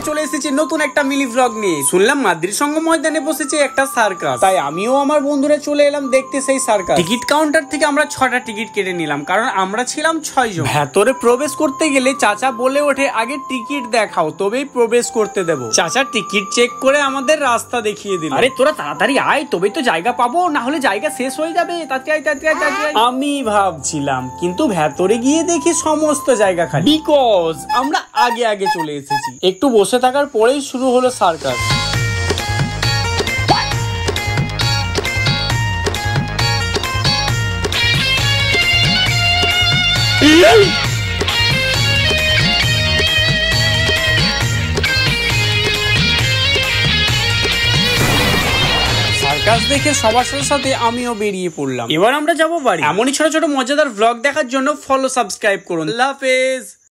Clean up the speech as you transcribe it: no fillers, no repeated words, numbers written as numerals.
চলে এসেছি নতুন একটা মিনি ভ্লগ নিয়ে। শুনলাম মাদ্রিদ সংঘ ময়দানে বসেছে একটা সার্কাস, তাই আমিও আমার বন্ধুরা চলে এলাম দেখতে সেই সার্কাস। টিকিট কাউন্টার থেকে আমরা 6টা টিকিট কেটে নিলাম, কারণ আমরা ছিলাম 6 জন। ভেতরে প্রবেশ করতে গেলে চাচা বলে ওঠে আগে টিকিট দেখাও তবেই প্রবেশ করতে দেব। চাচা টিকিট চেক করে আমাদের রাস্তা দেখিয়ে দিল। আরে তোরা তাড়াতাড়ি আয়, তবেই তো জায়গা পাবো, না হলে জায়গা শেষ হয়ে যাবে। আমি ভাবছিলাম, কিন্তু ভেতরে গিয়ে দেখি সমস্ত জায়গা খালি, বিকজ আমরা আগে আগে চলে এসেছি। একটু বসে থাকার পরেই শুরু হলো সার্কাস। সার্কাস দেখে সবার সাথে আমিও বেরিয়ে পড়লাম। এবার আমরা যাবো বাড়ি। এমনই ছোট ছোট মজাদার ভ্লগ দেখার জন্য ফলো সাবস্ক্রাইব করুন। আল্লাহ হাফেজ।